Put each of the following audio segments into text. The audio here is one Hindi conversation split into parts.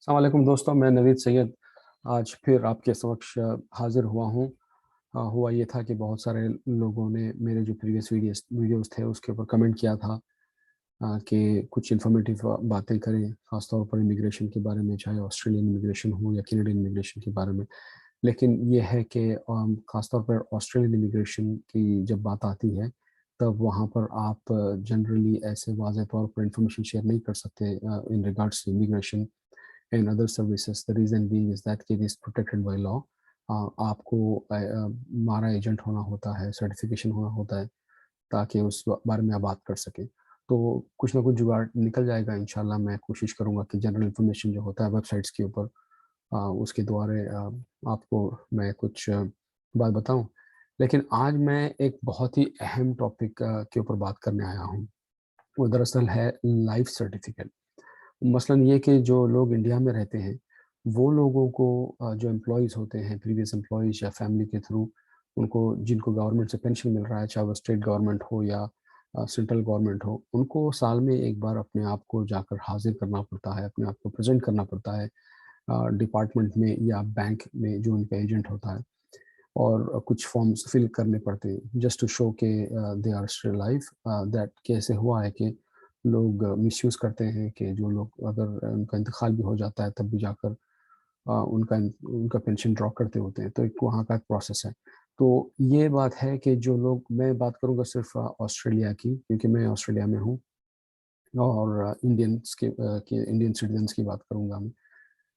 अस्सलाम वालेकुम दोस्तों, मैं नवीद सैयद आज फिर आपके समक्ष हाज़िर हुआ हूँ। हुआ ये था कि बहुत सारे लोगों ने मेरे जो प्रीवियस वीडियोज़ थे उसके ऊपर कमेंट किया था कि कुछ इन्फॉर्मेटिव बातें करें, ख़ास तौर पर इमिग्रेशन के बारे में, चाहे ऑस्ट्रेलियन इमिग्रेशन हो या कैनेडियन इमिग्रेशन के बारे में। लेकिन ये है कि ख़ास तौर पर ऑस्ट्रेलियन इमिग्रेशन की जब बात आती है, तब वहाँ पर आप जनरली ऐसे वाज़ेह तौर पर इन्फॉर्मेशन शेयर नहीं कर सकते in regards to immigration and other services. The reason being is that it is protected by law. आपको मारा एजेंट होना होता है, सर्टिफिकेशन होना होता है, ताकि उस बारे में आप बात कर सकें। तो कुछ ना कुछ जुगाड़ निकल जाएगा इंशाल्लाह। मैं कोशिश करूँगा कि जनरल इन्फॉर्मेशन जो होता है वेबसाइट्स के ऊपर उसके द्वारा आपको मैं कुछ बात बताऊँ। लेकिन आज मैं एक बहुत ही अहम टॉपिक के ऊपर बात करने आया हूँ। वो दरअसल है लाइफ सर्टिफिकेट। मसलन ये कि जो लोग इंडिया में रहते हैं, वो लोगों को जो एम्प्लॉइज़ होते हैं, प्रीवियस एम्प्लॉइज़ या फैमिली के थ्रू उनको जिनको गवर्नमेंट से पेंशन मिल रहा है, चाहे वो स्टेट गवर्नमेंट हो या सेंट्रल गवर्नमेंट हो, उनको साल में एक बार अपने आप को जाकर हाज़िर करना पड़ता है, अपने आप को प्रेज़ेंट करना पड़ता है डिपार्टमेंट में या बैंक में जो उनका एजेंट होता है। और कुछ फॉर्म्स फिल करने पड़ते हैं जस्ट टू शो के they are still alive. That कैसे हुआ है कि लोग मिसयूज़ करते हैं कि जो लोग अगर उनका इंतकाल भी हो जाता है तब भी जाकर उनका उनका पेंशन ड्रॉ करते होते हैं, तो एक वहाँ का एक प्रोसेस है। तो ये बात है कि जो लोग मैं बात करूँगा सिर्फ़ ऑस्ट्रेलिया की, क्योंकि मैं ऑस्ट्रेलिया में हूँ और इंडियन सिटीज़न्स की बात करूँगा मैं,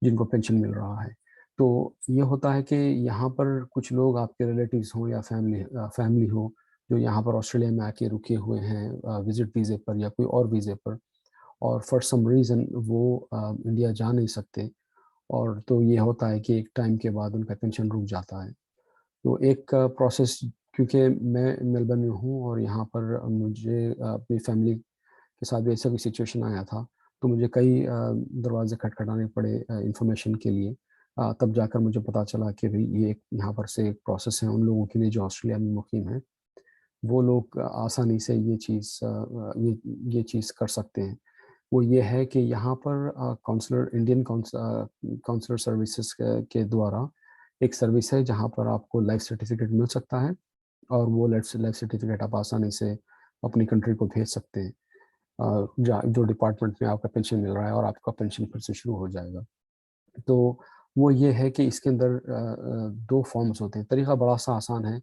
जिनको पेंशन मिल रहा है। तो ये होता है कि यहाँ पर कुछ लोग आपके रिलेटिव्स हों या फैमिली हो, जो यहाँ पर ऑस्ट्रेलिया में आके रुके हुए हैं विज़िट वीज़े पर या कोई और वीज़े पर, और फॉर सम रीज़न वो इंडिया जा नहीं सकते, और तो ये होता है कि एक टाइम के बाद उनका पेंशन रुक जाता है। तो एक प्रोसेस, क्योंकि मैं मेलबर्न में हूँ और यहाँ पर मुझे अपनी फैमिली के साथ भी ऐसा कोई सिचुएशन आया था, तो मुझे कई दरवाज़े खटखटाने पड़े इन्फॉर्मेशन के लिए। तब जाकर मुझे पता चला कि भई ये एक यहाँ पर से एक प्रोसेस है उन लोगों के लिए जो ऑस्ट्रेलिया में मुकीम हैं। वो लोग आसानी से ये चीज़ कर सकते हैं। वो ये है कि यहाँ पर काउंसलर सर्विसेज़ के द्वारा एक सर्विस है जहाँ पर आपको लाइफ़ सर्टिफ़िकेट मिल सकता है, और वो लाइफ़ सर्टिफ़िकेट आप आसानी से अपनी कंट्री को भेज सकते हैं। जहाँ जो डिपार्टमेंट में आपका पेंशन मिल रहा है और आपका पेंशन फिर से शुरू हो जाएगा। तो वो ये है कि इसके अंदर 2 फ़ॉर्म्स होते हैं। तरीका बड़ा-सा आसान है।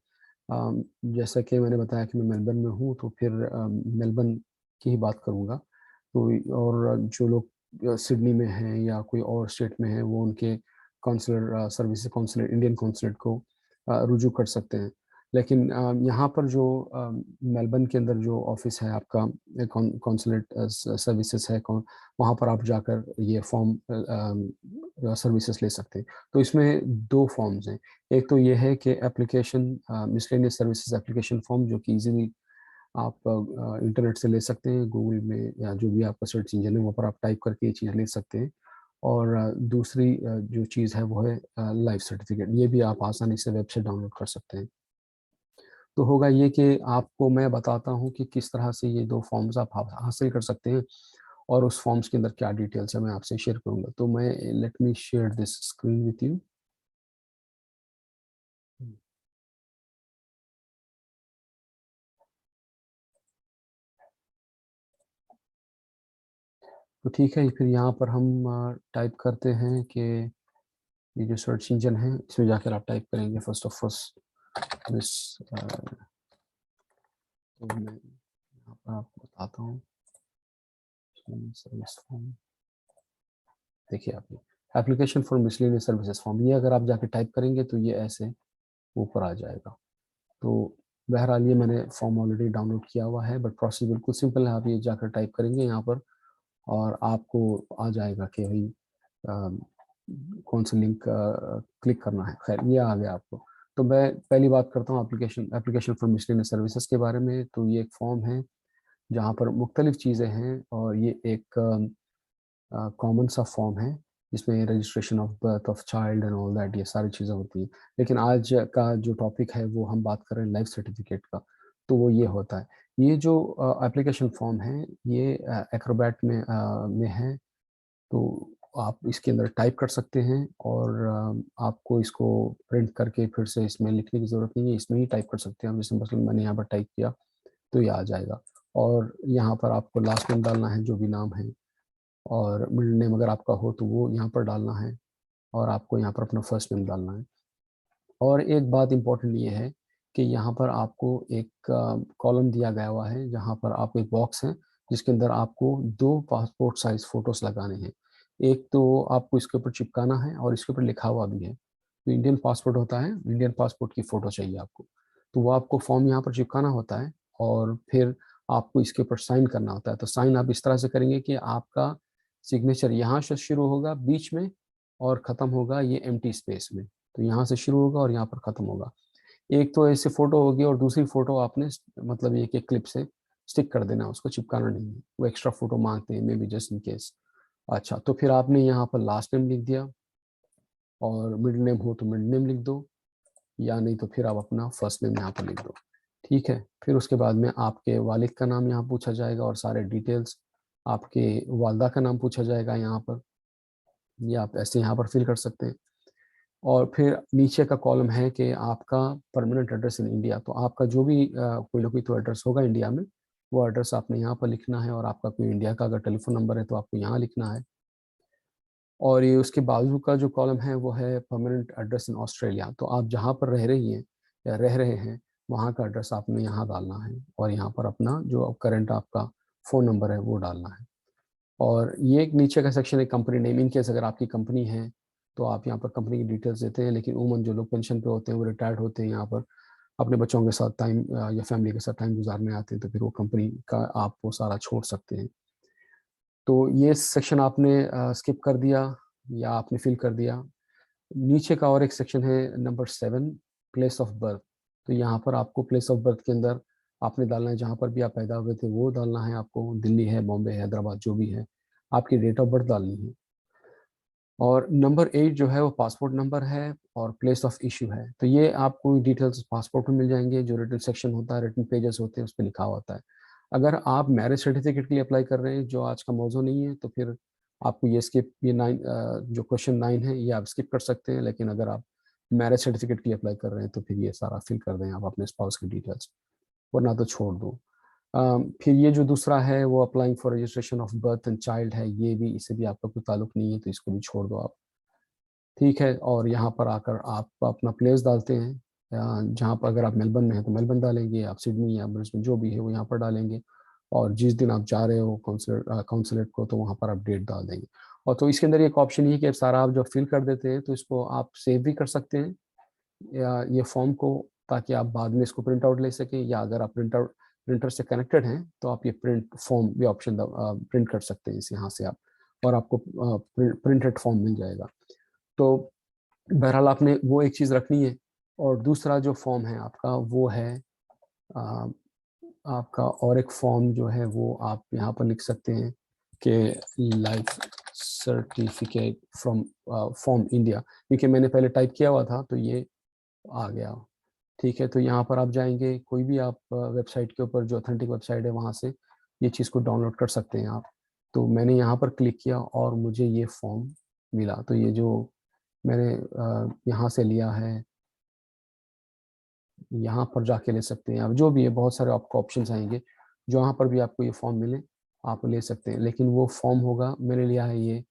जैसा कि मैंने बताया कि मैं मेलबर्न में हूँ, तो फिर मेलबर्न की ही बात करूँगा। तो और जो लोग सिडनी में हैं या कोई और स्टेट में हैं, वो उनके इंडियन कॉन्सुलेट को रुजू कर सकते हैं। लेकिन यहाँ पर जो मेलबर्न के अंदर जो ऑफ़िस है आपका कॉन्सुलेट सर्विसेज़ है, वहाँ पर आप जाकर ये फ़ॉर्म सर्विसेज़ ले सकते हैं। तो इसमें 2 फ़ॉर्म्स हैं। एक तो ये है कि मिसलेनियस सर्विसेज़ एप्लीकेशन फ़ॉर्म, जो कि ईज़िली आप इंटरनेट से ले सकते हैं, गूगल में या जो भी आपका सर्च इंजन है वहाँ पर आप टाइप करके ये चीज़ ले सकते हैं। और दूसरी जो चीज़ है वो है लाइफ़ सर्टिफ़िकेट। ये भी आप आसानी से वेब से डाउनलोड कर सकते हैं। तो होगा ये कि आपको मैं बताता हूँ कि किस तरह से ये 2 फ़ॉर्म्स आप हा हासिल कर सकते हैं, और उस फ़ॉर्म्स के अंदर क्या डिटेल्स है मैं आपसे शेयर करूँगा। तो मैं let me share this screen with you. तो ठीक है, फिर यहाँ पर हम टाइप करते हैं कि ये जो सर्च इंजन है इसमें जाकर आप टाइप करेंगे फर्स्ट ऑफ फर्स्ट दिस। तो मैं यहाँ पर आपको बताता हूँ सर्विस फॉर्म। देखिए आप application for miscellaneous services form, ये अगर आप जाके टाइप करेंगे तो ये ऐसे ऊपर आ जाएगा। तो बहरहाल ये मैंने फॉर्म ऑलरेडी डाउनलोड किया हुआ है, बट प्रोसेस बिल्कुल सिंपल है। आप ये जाकर टाइप करेंगे यहाँ पर और आपको आ जाएगा कि भई कौन सा लिंक क्लिक करना है। खैर ये आ गया आपको। तो मैं पहली बात करता हूँ एप्लीकेशन फॉर मिसलेनियस सर्विसेज के बारे में। तो ये एक फॉर्म है जहाँ पर मुख्तलिफ चीज़ें हैं, और ये एक कॉमन सा फॉर्म है जिसमें registration of birth of child and all that, ये सारी चीज़ें होती हैं। लेकिन आज का जो टॉपिक है वो हम बात कर रहे हैं लाइफ सर्टिफिकेट का। तो वो ये होता है, ये जो एप्लीकेशन फॉर्म है ये एक्रोबैट में है। तो आप इसके अंदर टाइप कर सकते हैं और आपको इसको प्रिंट करके फिर से इसमें लिखने की ज़रूरत नहीं है, इसमें ही टाइप कर सकते हैं। जैसे मसलन मैंने यहाँ पर टाइप किया तो ये आ जाएगा। और यहाँ पर आपको लास्ट नेम डालना है जो भी नाम है, और मिडिल नेम अगर आपका हो तो वो यहाँ पर डालना है, और आपको यहाँ पर अपना फर्स्ट नेम डालना है। और एक बात इम्पोर्टेंट ये है कि यहाँ पर आपको एक कॉलम दिया गया हुआ है जहाँ पर आपको एक बॉक्स है जिसके अंदर आपको 2 पासपोर्ट साइज फ़ोटोज़ लगाने हैं। एक तो आपको इसके ऊपर चिपकाना है और इसके ऊपर लिखा हुआ भी है। तो इंडियन पासपोर्ट होता है, इंडियन पासपोर्ट की फ़ोटो चाहिए आपको। तो वो आपको फॉर्म यहाँ पर चिपकाना होता है और फिर आपको इसके ऊपर साइन करना होता है। तो साइन आप इस तरह से करेंगे कि आपका सिग्नेचर यहाँ से शुरू होगा बीच में और ख़त्म होगा ये एम्प्टी स्पेस में। तो यहाँ से शुरू होगा और यहाँ पर ख़त्म होगा। एक तो ऐसे फ़ोटो होगी और दूसरी फ़ोटो आपने मतलब एक क्लिप से स्टिक कर देना, उसको चिपकाना नहीं है। वो एक्स्ट्रा फ़ोटो माँगते हैं, may be just in case. अच्छा, तो फिर आपने यहाँ पर लास्ट नेम लिख दिया, और मिडिल नेम हो तो मिडिल नेम लिख दो, या नहीं तो फिर आप अपना फर्स्ट नेम यहाँ पर लिख दो। ठीक है? फिर उसके बाद में आपके वालिद का नाम यहाँ पूछा जाएगा और सारे डिटेल्स, आपके वालदा का नाम पूछा जाएगा यहाँ पर, ये आप ऐसे यहाँ पर फिल कर सकते हैं। और फिर नीचे का कॉलम है कि आपका परमानेंट एड्रेस इन इंडिया, तो आपका जो भी कोई ना कोई तो एड्रेस होगा इंडिया में, वो एड्रेस आपने यहाँ पर लिखना है, और आपका कोई इंडिया का अगर टेलीफोन नंबर है तो आपको यहाँ लिखना है। और ये उसके बाजू का जो कॉलम है वो है परमानेंट एड्रेस इन ऑस्ट्रेलिया, तो आप जहाँ पर रह रही हैं या रह रहे हैं वहाँ का एड्रेस आपने यहाँ डालना है, और यहाँ पर अपना जो करंट आपका फ़ोन नंबर है वो डालना है। और ये एक नीचे का सेक्शन है कंपनी नेम। इन केस अगर आपकी कंपनी है तो आप यहाँ पर कंपनी की डिटेल्स देते हैं, लेकिन उमूमन जो लोग पेंशन पे होते हैं वो रिटायर्ड होते हैं, यहाँ पर अपने बच्चों के साथ टाइम या फैमिली के साथ टाइम गुजारने आते हैं, तो फिर वो कंपनी का आप वो सारा छोड़ सकते हैं। तो ये सेक्शन आपने स्किप कर दिया या आपने फिल कर दिया। नीचे का और एक सेक्शन है नंबर 7, प्लेस ऑफ बर्थ। तो यहाँ पर आपको प्लेस ऑफ बर्थ के अंदर आपने डालना है जहाँ पर भी आप पैदा हुए थे वो डालना है आपको, दिल्ली है, बॉम्बे है, हैदराबाद, जो भी है, आपकी डेट ऑफ बर्थ डालनी है। और नंबर 8 जो है वो पासपोर्ट नंबर है और प्लेस ऑफ इशू है। तो ये आपको डिटेल्स पासपोर्ट में मिल जाएंगे, जो रिटन सेक्शन होता है, रिटन पेजेस होते हैं, उस पर लिखा होता है। अगर आप मैरिज सर्टिफिकेट के लिए अप्लाई कर रहे हैं जो आज का मौजू नहीं है, तो फिर आपको ये स्किप, ये 9 जो क्वेश्चन 9 है ये आप स्किप कर सकते हैं। लेकिन अगर आप मैरिज सर्टिफिकेट के लिए अप्लाई कर रहे हैं तो फिर ये सारा फिल कर दें आप अपने स्पाउस की डिटेल्स, वरना तो छोड़ दो। फिर ये जो दूसरा है वो applying for registration of birth and child है, ये भी, इससे भी आपका कोई ताल्लुक नहीं है, तो इसको भी छोड़ दो आप। ठीक है? और यहाँ पर आकर आप अपना प्लेस डालते हैं, जहाँ पर अगर आप मेलबर्न में हैं तो मेलबर्न डालेंगे, आप सिडनी या ब्रिस्बेन जो भी है वो यहाँ पर डालेंगे, और जिस दिन आप जा रहे हो काउंसलेट को तो वहाँ पर आप डेट डाल देंगे। और तो इसके अंदर एक ऑप्शन ये है कि सारा आप जब फिल कर देते हैं तो इसको आप सेव भी कर सकते हैं, या ये फॉर्म को, ताकि आप बाद में इसको प्रिंट आउट ले सकें, या अगर आप प्रिंटर से कनेक्टेड हैं तो आप ये प्रिंट फॉर्म भी ऑप्शन प्रिंट कर सकते हैं इस यहाँ से आप, और आपको प्रिंटेड फॉर्म मिल जाएगा। तो बहरहाल आपने वो एक चीज़ रखनी है। और दूसरा जो फॉर्म है आपका वो है आ, आपका और एक फॉर्म जो है वो आप यहाँ पर लिख सकते हैं कि life certificate from from India, क्योंकि मैंने पहले टाइप किया हुआ था तो ये आ गया। ठीक है? तो यहाँ पर आप जाएंगे, कोई भी आप वेबसाइट के ऊपर जो ऑथेंटिक वेबसाइट है वहाँ से ये चीज़ को डाउनलोड कर सकते हैं आप। तो मैंने यहाँ पर क्लिक किया और मुझे ये फॉर्म मिला। तो ये जो मैंने यहाँ से लिया है, यहाँ पर जाके ले सकते हैं आप, जो भी है बहुत सारे आपको ऑप्शंस आएंगे, जहाँ पर भी आपको ये फॉर्म मिले आप ले सकते हैं। लेकिन वो फॉर्म होगा, मैंने लिया है ये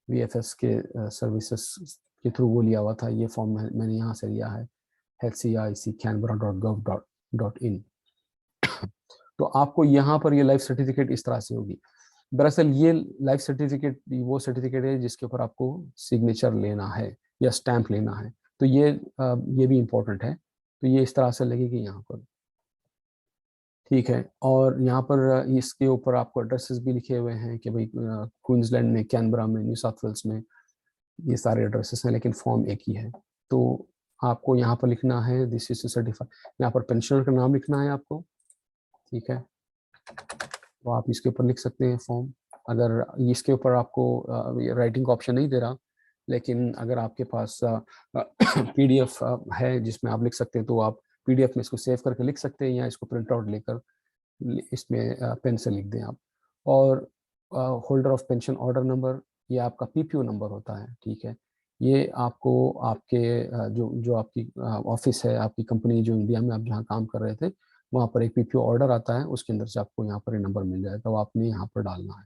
VFS के सर्विसेज के थ्रू वो लिया हुआ था, ये फॉर्म मैंने यहाँ से लिया है hcic.canberra.gov.in। तो आपको यहाँ पर ये लाइफ सर्टिफिकेट इस तरह से होगी। दरअसल ये लाइफ सर्टिफिकेट वो सर्टिफिकेट है जिसके ऊपर आपको सिग्नेचर लेना है या स्टैंप लेना है। तो ये भी इम्पोर्टेंट है। तो ये इस तरह से लगेगी यहाँ पर। ठीक है? और यहाँ पर इसके ऊपर आपको एड्रेसेस भी लिखे हुए हैं कि भाई क्वींसलैंड में, कैनबरा में, न्यू साउथ वेल्स में, ये सारे एड्रेसेस हैं, लेकिन फॉर्म एक ही है। तो आपको यहाँ पर लिखना है दिस इज सर्टिफाइड, यहाँ पर पेंशनर का नाम लिखना है आपको। ठीक है? तो आप इसके ऊपर लिख सकते हैं फॉर्म। अगर इसके ऊपर आपको राइटिंग का ऑप्शन नहीं दे रहा, लेकिन अगर आपके पास PDF है जिसमें आप लिख सकते हैं, तो आप PDF में इसको सेव करके लिख सकते हैं, या इसको प्रिंट आउट लेकर इसमें पेन से लिख दें आप। और holder of pension order number, ये आपका पीपीओ नंबर होता है, ठीक है। ये आपको आपके जो आपकी ऑफिस है, आपकी कंपनी जो इंडिया में आप जहाँ काम कर रहे थे, वहाँ पर एक पीपीओ ऑर्डर आता है, उसके अंदर से आपको यहाँ पर ये नंबर मिल जाएगा, वो आपने यहाँ पर डालना है।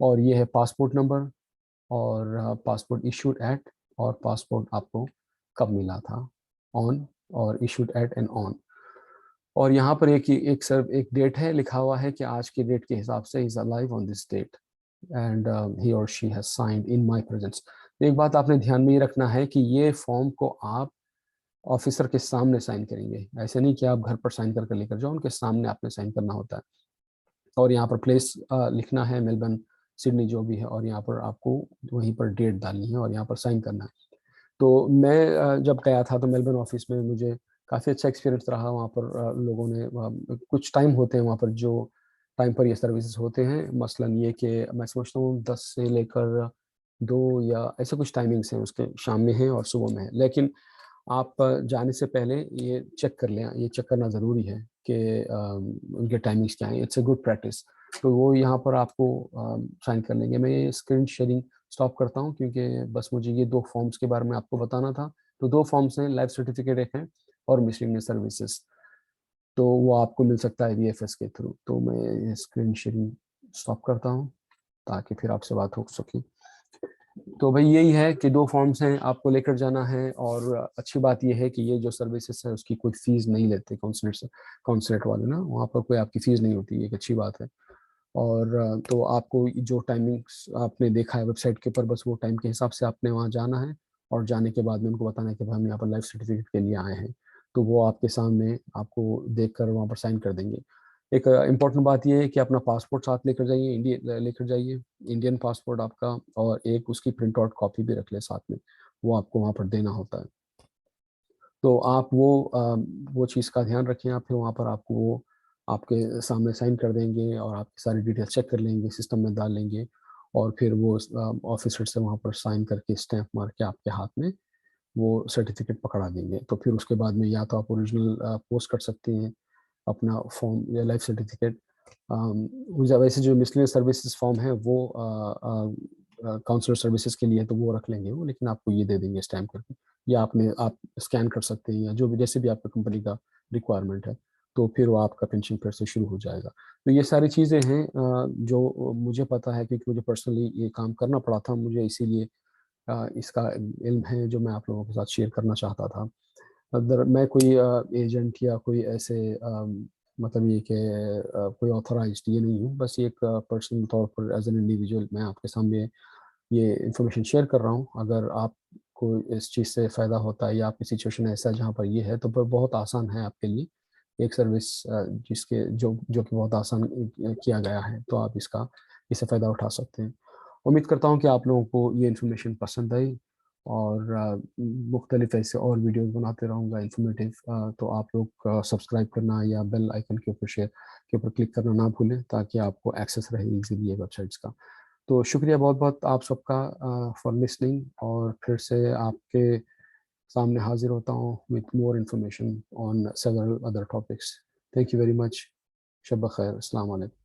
और ये है पासपोर्ट नंबर, और पासपोर्ट इशूड एट, और पासपोर्ट आपको कब मिला था, ऑन, और इशूड एट एंड ऑन। और यहाँ पर एक डेट है, लिखा हुआ है कि आज की डेट के हिसाब से is alive on this date and he or she has signed in my presence. एक बात आपने ध्यान में ये रखना है कि ये फॉर्म को आप ऑफिसर के सामने साइन करेंगे, ऐसे नहीं कि आप घर पर साइन करके लेकर जाओ, उनके सामने आपने साइन करना होता है। और यहाँ पर प्लेस लिखना है, मेलबर्न, सिडनी जो भी है, और यहाँ पर आपको वहीं पर डेट डालनी है और यहाँ पर साइन करना है। तो मैं जब गया था तो मेलबर्न ऑफिस में मुझे काफ़ी अच्छा एक्सपीरियंस रहा। वहाँ पर लोगों ने कुछ टाइम होते हैं वहाँ पर जो टाइम पर ये सर्विसेज होते हैं, मसलन ये कि मैं समझता हूँ 10 से लेकर 2 या ऐसे कुछ टाइमिंग्स हैं उसके, शाम में हैं और सुबह में है। लेकिन आप जाने से पहले ये चेक कर लें, ये चेक करना ज़रूरी है कि उनके टाइमिंग्स क्या हैं। It's a good practice. तो वो यहाँ पर आपको साइन कर लेंगे। मैं ये स्क्रीन शेयरिंग स्टॉप करता हूँ क्योंकि बस मुझे ये 2 फॉर्म्स के बारे में आपको बताना था। तो 2 फॉर्म्स हैं, लाइफ सर्टिफिकेट एक है और मिसलेनियस सर्विसेज। तो वो आपको मिल सकता है वीएफएस के थ्रू। तो मैं ये स्क्रीन शेयरिंग स्टॉप करता हूँ ताकि फिर आपसे बात हो सके। तो भाई यही है कि 2 फॉर्म्स हैं, आपको लेकर जाना है। और अच्छी बात ये है कि ये जो सर्विसेज है उसकी कोई फीस नहीं लेते कॉन्सुलेट से, कॉन्सुलेट वाले ना, वहाँ पर कोई आपकी फीस नहीं होती, एक अच्छी बात है। और तो आपको जो टाइमिंग्स आपने देखा है वेबसाइट के ऊपर, बस वो टाइम के हिसाब से आपने वहाँ जाना है, और जाने के बाद में उनको बताना है कि भाई हम यहाँ पर लाइफ सर्टिफिकेट के लिए आए हैं। तो वो आपके सामने आपको देख कर वहाँ पर साइन कर देंगे। एक इम्पॉर्टेंट बात ये है कि अपना पासपोर्ट साथ लेकर जाइए, लेकर जाइए, इंडियन पासपोर्ट आपका, और एक उसकी प्रिंट आउट कॉपी भी रख ले साथ में, वो आपको वहाँ पर देना होता है। तो आप वो चीज़ का ध्यान रखें। आप फिर वहाँ पर आपको वो आपके सामने साइन कर देंगे और आपकी सारी डिटेल चेक कर लेंगे, सिस्टम में डाल लेंगे, और फिर वो ऑफिसर से वहाँ पर साइन करके स्टैंप मार के आपके हाथ में वो सर्टिफिकेट पकड़ा देंगे। तो फिर उसके बाद में या तो आप ओरिजिनल पोस्ट कर सकते हैं अपना फॉर्म या लाइफ सर्टिफिकेट। वैसे जो मिसलेनियस सर्विसेज फॉर्म है वो काउंसलर सर्विसेज के लिए है, तो वो रख लेंगे वो, लेकिन आपको ये दे देंगे स्टैम्प करके, या आप स्कैन कर सकते हैं, या जो भी जैसे भी आपका कंपनी का रिक्वायरमेंट है। तो फिर वो आपका पेंशन फिर से शुरू हो जाएगा। तो ये सारी चीज़ें हैं जो मुझे पता है, क्योंकि मुझे पर्सनली ये काम करना पड़ा था, मुझे इसीलिए इसका इल्म है जो मैं आप लोगों के साथ शेयर करना चाहता था। अगर मैं कोई एजेंट या कोई ऐसे मतलब ये कि कोई ऑथराइज्ड ये नहीं हूँ, बस एक पर्सनल तौर पर एज एन इंडिविजुअल मैं आपके सामने ये इंफॉर्मेशन शेयर कर रहा हूँ। अगर आपको इस चीज़ से फ़ायदा होता है या आपकी सिचुएशन ऐसा है जहाँ पर ये है, तो बहुत आसान है आपके लिए एक सर्विस जिसके जो जो कि बहुत आसान किया गया है, तो आप इससे फ़ायदा उठा सकते हैं। उम्मीद करता हूँ कि आप लोगों को ये इन्फॉर्मेशन पसंद आई, और मुख्तलिफ ऐसे और वीडियोस बनाते रहूँगा इन्फॉर्मेटिव। तो आप लोग सब्सक्राइब करना या बेल आइकन के ऊपर शेयर के ऊपर क्लिक करना ना भूलें, ताकि आपको एक्सेस रहे ईजीली ये वेबसाइट्स का। तो शुक्रिया बहुत बहुत आप सबका फॉर लिसनिंग, और फिर से आपके सामने हाजिर होता हूँ with more information on several other topics. Thank you very much. शब खैर, अस्सलाम वालेकुम।